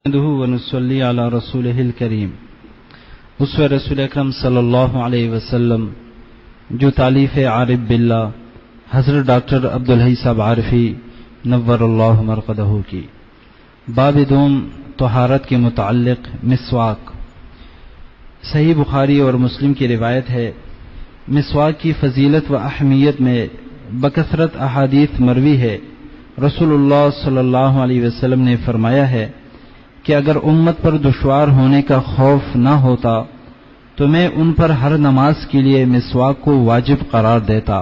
نحمده ونصلي على رسوله الكریم اسوہ رسول اکرم صلی اللہ علیہ وسلم جو تالیف عارف باللہ حضرت ڈاکٹر عبدالحی صاحب عارفی نور اللہ مرقدہ کی باب دوم طہارت کے متعلق مسواک۔ صحیح بخاری اور مسلم کی روایت ہے، مسواک کی فضیلت و اہمیت میں بکثرت احادیث مروی ہے۔ رسول اللہ صلی اللہ علیہ وسلم نے فرمایا ہے کہ اگر امت پر دشوار ہونے کا خوف نہ ہوتا تو میں ان پر ہر نماز کے لیے مسواک کو واجب قرار دیتا۔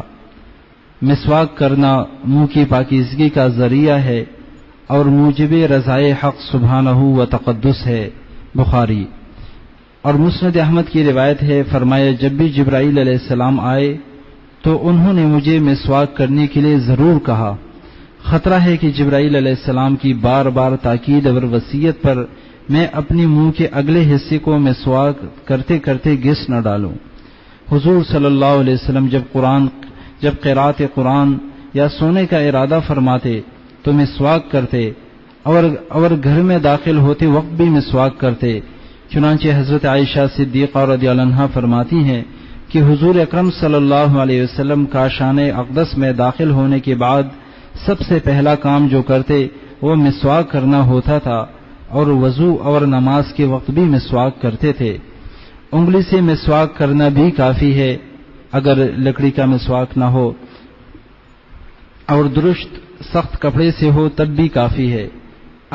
مسواک کرنا منہ کی پاکیزگی کا ذریعہ ہے اور موجب رضائے حق سبحانہ و تقدس ہے۔ بخاری اور مسند احمد کی روایت ہے، فرمایا جب بھی جبرائیل علیہ السلام آئے تو انہوں نے مجھے مسواک کرنے کے لیے ضرور کہا۔ خطرہ ہے کہ جبرائیل علیہ السلام کی بار بار تاکید اور وصیت پر میں اپنی منہ کے اگلے حصے کو مسواک کرتے کرتے گھس نہ ڈالوں۔ حضور صلی اللہ علیہ وسلم جب قرات قرآن یا سونے کا ارادہ فرماتے تو مسواک کرتے اور گھر میں داخل ہوتے وقت بھی مسواک کرتے۔ چنانچہ حضرت عائشہ صدیقہ رضی اللہ عنہا فرماتی ہیں کہ حضور اکرم صلی اللہ علیہ وسلم کاشان اقدس میں داخل ہونے کے بعد سب سے پہلا کام جو کرتے وہ مسواک کرنا ہوتا تھا، اور وضو اور نماز کے وقت بھی مسواک کرتے تھے۔ انگلی سے مسواک کرنا بھی کافی ہے اگر لکڑی کا مسواک نہ ہو، اور درست سخت کپڑے سے ہو تب بھی کافی ہے۔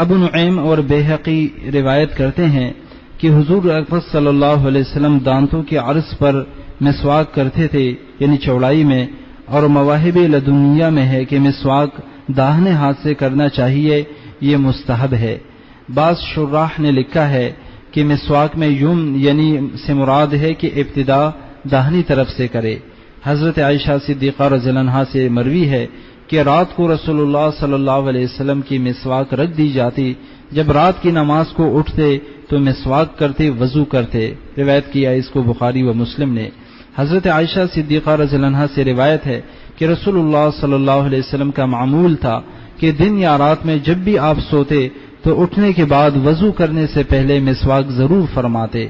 ابو نعیم اور بیہقی روایت کرتے ہیں کہ حضور اکرم صلی اللہ علیہ وسلم دانتوں کے عرض پر مسواک کرتے تھے، یعنی چوڑائی میں، اور مواہب لدنیہ میں ہے کہ مسواک داہنے ہاتھ سے کرنا چاہیے، یہ مستحب ہے۔ بعض شراح نے لکھا ہے کہ مسواک میں یعنی سے مراد ہے کہ ابتدا داہنی طرف سے کرے۔ حضرت عائشہ صدیقہ رضی اللہ عنہا سے مروی ہے کہ رات کو رسول اللہ صلی اللہ علیہ وسلم کی مسواک رکھ دی جاتی، جب رات کی نماز کو اٹھتے تو مسواک کرتے، وضو کرتے۔ روایت کیا اس کو بخاری و مسلم نے۔ حضرت عائشہ صدیقہ رضی اللہ عنہا سے روایت ہے کہ رسول اللہ صلی اللہ علیہ وسلم کا معمول تھا کہ دن یا رات میں جب بھی آپ سوتے تو اٹھنے کے بعد وضو کرنے سے پہلے مسواک ضرور فرماتے۔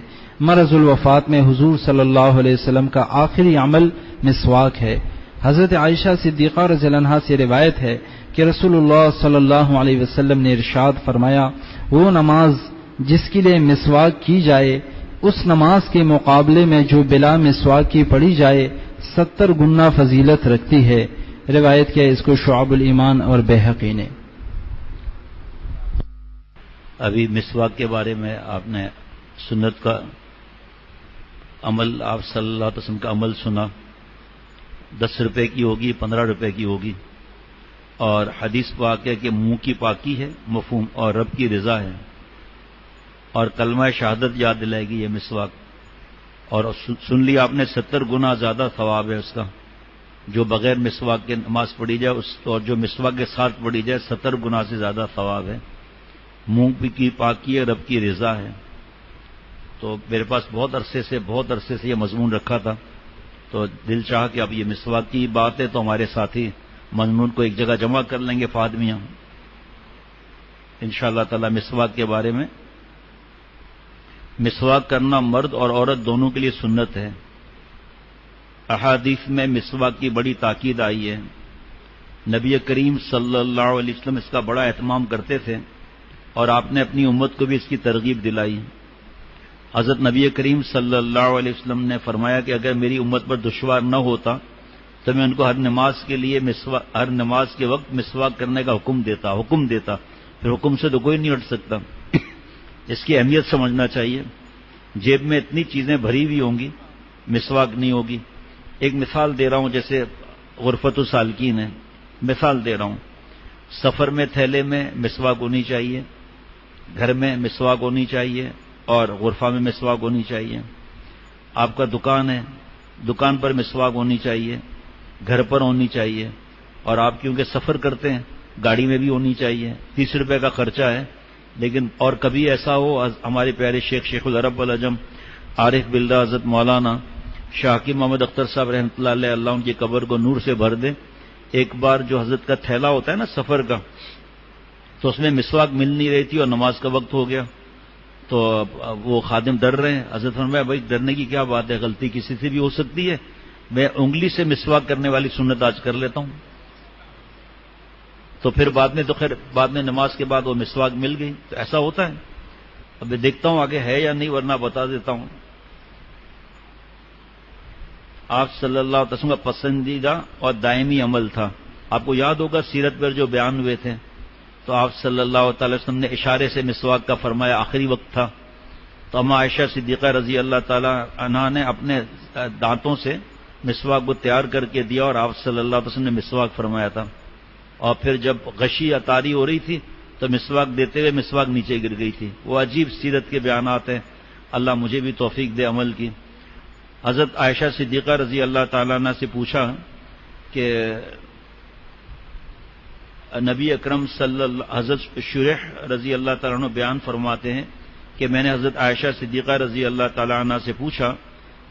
مرض الوفات میں حضور صلی اللہ علیہ وسلم کا آخری عمل مسواک ہے۔ حضرت عائشہ صدیقہ رضی اللہ عنہا سے روایت ہے کہ رسول اللہ صلی اللہ علیہ وسلم نے ارشاد فرمایا، وہ نماز جس کے لیے مسواک کی جائے اس نماز کے مقابلے میں جو بلا مسواک کی پڑھی جائے 70 گنا فضیلت رکھتی ہے۔ روایت کیا اس کو شعب الایمان اور بیہقی نے۔ ابھی مسواک کے بارے میں آپ نے سنت کا عمل، آپ صلی اللہ علیہ وسلم کا عمل سنا، 10 روپے کی ہوگی، 15 روپے کی ہوگی، اور حدیث پاک ہے کہ منہ کی پاکی ہے مفہوم، اور رب کی رضا ہے، اور کلمہ شہادت یاد دلائے گی یہ مسواک، اور سن لیا آپ نے 70 گنا زیادہ ثواب ہے اس کا، جو بغیر مسواک کے نماز پڑھی جائے اور جو مسواک کے ساتھ پڑھی جائے 70 گنا سے زیادہ ثواب ہے۔ منہ کی پاکی ہے، رب کی رضا ہے۔ تو میرے پاس بہت عرصے سے یہ مضمون رکھا تھا، تو دل چاہا کہ اب یہ مسواک کی بات ہے تو ہمارے ساتھی مضمون کو ایک جگہ جمع کر لیں گے فادمیاں انشاءاللہ تعالی۔ مسواک کے بارے میں، مسواک کرنا مرد اور عورت دونوں کے لیے سنت ہے۔ احادیث میں مسواک کی بڑی تاکید آئی ہے۔ نبی کریم صلی اللہ علیہ وسلم اس کا بڑا اہتمام کرتے تھے، اور آپ نے اپنی امت کو بھی اس کی ترغیب دلائی۔ حضرت نبی کریم صلی اللہ علیہ وسلم نے فرمایا کہ اگر میری امت پر دشوار نہ ہوتا تو میں ان کو ہر نماز کے وقت مسواک کرنے کا حکم دیتا، پھر حکم سے تو کوئی نہیں ہٹ سکتا۔ اس کی اہمیت سمجھنا چاہیے۔ جیب میں اتنی چیزیں بھری ہوئی ہوں گی، مسواک نہیں ہوگی۔ ایک مثال دے رہا ہوں، جیسے غرفت السالکین ہے، مثال دے رہا ہوں۔ سفر میں تھیلے میں مسواک ہونی چاہیے، گھر میں مسواک ہونی چاہیے، اور غرفہ میں مسواک ہونی چاہیے۔ آپ کا دکان ہے، دکان پر مسواک ہونی چاہیے، گھر پر ہونی چاہیے، اور آپ کیونکہ سفر کرتے ہیں گاڑی میں بھی ہونی چاہیے۔ 30 روپے کا خرچہ ہے، لیکن اور کبھی ایسا ہو ہمارے پیارے شیخ العرب والعجم عارف باللہ حضرت مولانا شاہ حکیم محمد اختر صاحب رحمۃ اللہ علیہ، اللہ ان کی قبر کو نور سے بھر دے، ایک بار جو حضرت کا تھیلا ہوتا ہے نا سفر کا، تو اس میں مسواک مل نہیں رہی تھی اور نماز کا وقت ہو گیا، تو وہ خادم ڈر رہے ہیں۔ حضرت فرمایا بھائی ڈرنے کی کیا بات ہے، غلطی کسی سے بھی ہو سکتی ہے، میں انگلی سے مسواک کرنے والی سنت آج کر لیتا ہوں۔ تو پھر بعد میں نماز کے بعد وہ مسواک مل گئی۔ تو ایسا ہوتا ہے، اب میں دیکھتا ہوں آگے ہے یا نہیں، ورنہ بتا دیتا ہوں۔ آپ صلی اللہ علیہ وسلم کا پسندیدہ اور دائمی عمل تھا، آپ کو یاد ہوگا سیرت پر جو بیان ہوئے تھے، تو آپ صلی اللہ تعالی وسلم نے اشارے سے مسواک کا فرمایا، آخری وقت تھا تو اما عائشہ صدیقہ رضی اللہ تعالی عنہا نے اپنے دانتوں سے مسواک کو تیار کر کے دیا اور آپ صلی اللہ علیہ وسلم نے مسواک فرمایا تھا، اور پھر جب غشی اطاری ہو رہی تھی تو مسواک دیتے ہوئے مسواک نیچے گر گئی تھی۔ وہ عجیب سیرت کے بیانات ہیں، اللہ مجھے بھی توفیق دے عمل کی۔ حضرت عائشہ صدیقہ رضی اللہ تعالیٰ عنہ سے پوچھا کہ نبی اکرم حضرت شریح رضی اللہ تعالیٰ عنہ بیان فرماتے ہیں کہ میں نے حضرت عائشہ صدیقہ رضی اللہ تعالیٰ عنہ سے پوچھا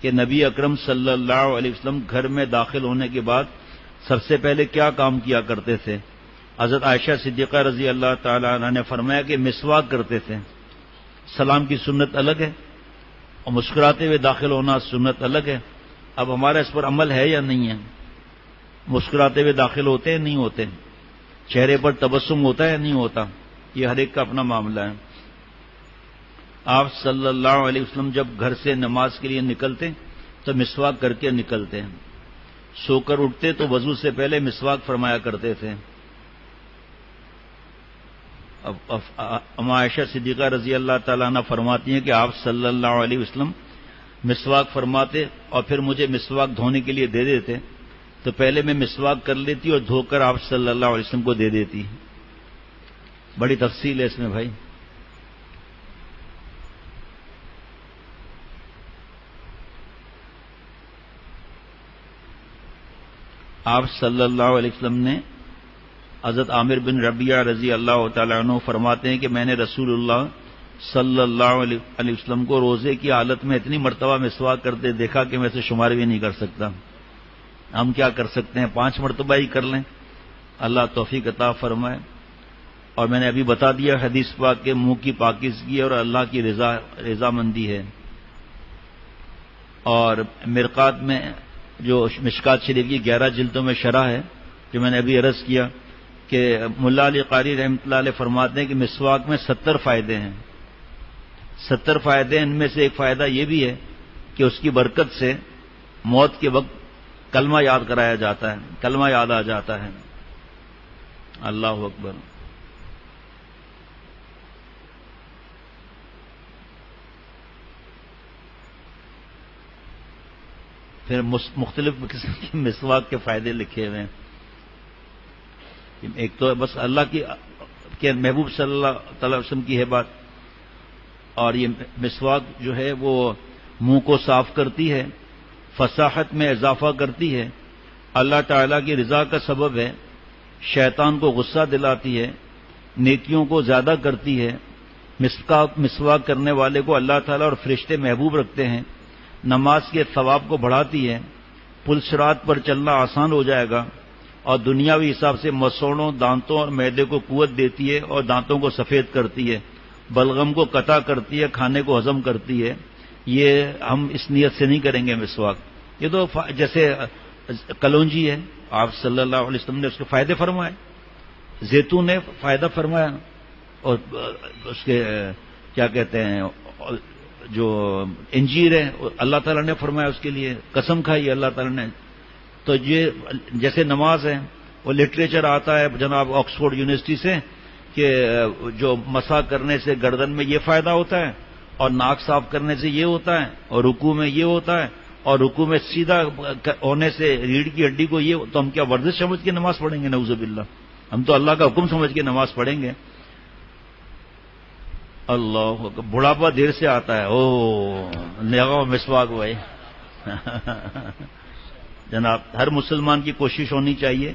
کہ نبی اکرم صلی اللہ علیہ وسلم گھر میں داخل ہونے کے بعد سب سے پہلے کیا کام کیا کرتے تھے؟ حضرت عائشہ صدیقہ رضی اللہ تعالیٰ عنہ نے فرمایا کہ مسواک کرتے تھے۔ سلام کی سنت الگ ہے اور مسکراتے ہوئے داخل ہونا سنت الگ ہے۔ اب ہمارا اس پر عمل ہے یا نہیں ہے؟ مسکراتے ہوئے داخل ہوتے ہیں نہیں ہوتے؟ چہرے پر تبسم ہوتا ہے نہیں ہوتا؟ یہ ہر ایک کا اپنا معاملہ ہے۔ آپ صلی اللہ علیہ وسلم جب گھر سے نماز کے لیے نکلتے تو مسواک کر کے نکلتے ہیں، سو کر اٹھتے تو وضو سے پہلے مسواک فرمایا کرتے تھے۔ اما عائشہ صدیقہ رضی اللہ تعالیٰ عنہ فرماتی ہیں کہ آپ صلی اللہ علیہ وسلم مسواک فرماتے اور پھر مجھے مسواک دھونے کے لیے دے دیتے، تو پہلے میں مسواک کر لیتی اور دھو کر آپ صلی اللہ علیہ وسلم کو دے دیتی۔ بڑی تفصیل ہے اس میں بھائی۔ آپ صلی اللہ علیہ وسلم نے حضرت عامر بن ربیعہ رضی اللہ تعالیٰ عنہ فرماتے ہیں کہ میں نے رسول اللہ صلی اللہ علیہ وسلم کو روزے کی حالت میں اتنی مرتبہ مسواک کرتے دیکھا کہ میں اسے شمار بھی نہیں کر سکتا۔ ہم کیا کر سکتے ہیں، 5 مرتبہ ہی کر لیں، اللہ توفیق عطا فرمائے۔ اور میں نے ابھی بتا دیا حدیث پاک کے منہ کی پاکیزگی اور اللہ کی رضامندی ہے۔ اور مرقات میں جو مشکات شریف کی 11 جلدوں میں شرح ہے، جو میں نے ابھی عرض کیا کہ ملا علی قاری رحمۃ اللہ علیہ فرماتے ہیں کہ مسواک میں 70 فائدے ہیں۔ 70 فائدے، ان میں سے ایک فائدہ یہ بھی ہے کہ اس کی برکت سے موت کے وقت کلمہ یاد کرایا جاتا ہے، کلمہ یاد آ جاتا ہے۔ اللہ اکبر۔ پھر مختلف قسم کے مسواک کے فائدے لکھے ہوئے ہیں۔ ایک تو بس اللہ کے محبوب صلی اللہ تعالی وسلم کی ہے بات، اور یہ مسواک جو ہے وہ منہ کو صاف کرتی ہے، فصاحت میں اضافہ کرتی ہے، اللہ تعالیٰ کی رضا کا سبب ہے، شیطان کو غصہ دلاتی ہے، نیکیوں کو زیادہ کرتی ہے، مسواک کرنے والے کو اللہ تعالیٰ اور فرشتے محبوب رکھتے ہیں، نماز کے ثواب کو بڑھاتی ہے، پل صراط پر چلنا آسان ہو جائے گا، اور دنیاوی حساب سے مسوڑوں، دانتوں اور معدے کو قوت دیتی ہے اور دانتوں کو سفید کرتی ہے، بلغم کو قطع کرتی ہے، کھانے کو ہضم کرتی ہے۔ یہ ہم اس نیت سے نہیں کریں گے مسواک، یہ تو جیسے کلونجی ہے، آپ صلی اللہ علیہ وسلم نے اس کے فائدے فرمائے، زیتون نے فائدہ فرمایا، اور اس کے کیا کہتے ہیں جو انجیر ہے اللہ تعالیٰ نے فرمایا، اس کے لیے قسم کھائی اللہ تعالیٰ نے۔ تو یہ جیسے نماز ہے، وہ لٹریچر آتا ہے جناب آکسفورڈ یونیورسٹی سے کہ جو مسح کرنے سے گردن میں یہ فائدہ ہوتا ہے، اور ناک صاف کرنے سے یہ ہوتا ہے، اور رکوع میں یہ ہوتا ہے، اور رکوع میں سیدھا ہونے سے ریڑھ کی ہڈی کو یہ، تو ہم کیا ورزش سمجھ کے نماز پڑھیں گے؟ نعوذ باللہ، ہم تو اللہ کا حکم سمجھ کے نماز پڑھیں گے۔ اللہ بڑھاپا دیر سے آتا ہے، او لگاؤ مسواک بھائی۔ جناب ہر مسلمان کی کوشش ہونی چاہیے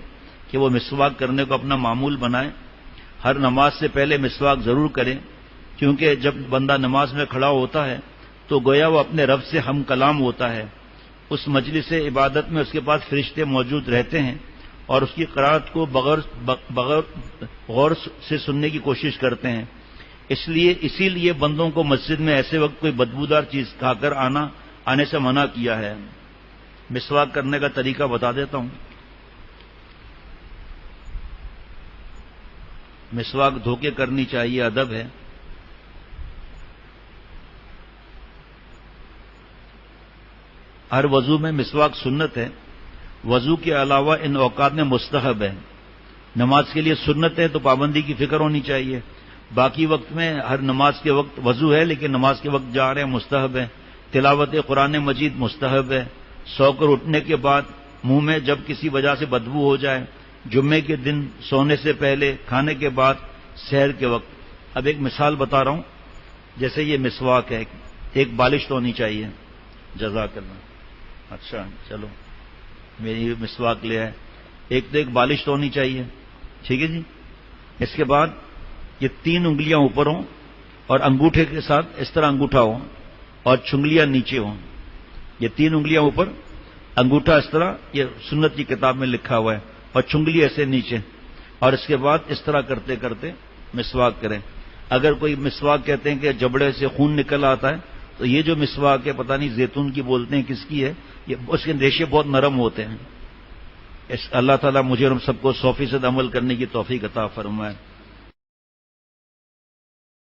کہ وہ مسواک کرنے کو اپنا معمول بنائے، ہر نماز سے پہلے مسواک ضرور کریں، کیونکہ جب بندہ نماز میں کھڑا ہوتا ہے تو گویا وہ اپنے رب سے ہم کلام ہوتا ہے۔ اس مجلس عبادت میں اس کے پاس فرشتے موجود رہتے ہیں اور اس کی قرأت کو بغیر غور سے سننے کی کوشش کرتے ہیں. اسی لیے بندوں کو مسجد میں ایسے وقت کوئی بدبودار چیز کھا کر آنے سے منع کیا ہے. مسواک کرنے کا طریقہ بتا دیتا ہوں. مسواک دھو کے کرنی چاہیے، ادب ہے. ہر وضو میں مسواک سنت ہے. وضو کے علاوہ ان اوقات میں مستحب ہے. نماز کے لیے سنت ہے تو پابندی کی فکر ہونی چاہیے. باقی وقت میں ہر نماز کے وقت وضو ہے، لیکن نماز کے وقت جا رہے ہیں مستحب ہے. تلاوت قرآن مجید مستحب ہے. سو کر اٹھنے کے بعد منہ میں جب کسی وجہ سے بدبو ہو جائے، جمعے کے دن سونے سے پہلے، کھانے کے بعد، سحر کے وقت. اب ایک مثال بتا رہا ہوں. جیسے یہ مسواک ہے، ایک بالش تو ہونی چاہیے. جزاک اللہ. اچھا چلو میری مسواک لے آئے. ایک تو ایک بالش تو ہونی چاہیے، ٹھیک ہے جی. اس کے بعد یہ 3 انگلیاں اوپر ہوں اور انگوٹھے کے ساتھ اس طرح انگوٹھا ہو اور چنگلیاں نیچے ہوں. یہ 3 انگلیاں اوپر، انگوٹھا اس طرح، یہ سنت کی کتاب میں لکھا ہوا ہے، اور چنگلی ایسے نیچے. اور اس کے بعد اس طرح کرتے کرتے مسواک کریں. اگر کوئی مسواک کہتے ہیں کہ جبڑے سے خون نکل آتا ہے، تو یہ جو مسواک ہے پتہ نہیں زیتون کی بولتے ہیں کس کی ہے، اس کے ریشے بہت نرم ہوتے ہیں. اللہ تعالیٰ مجھے اور ہم سب کو 100% عمل کرنے کی توفیق عطا فرمائے.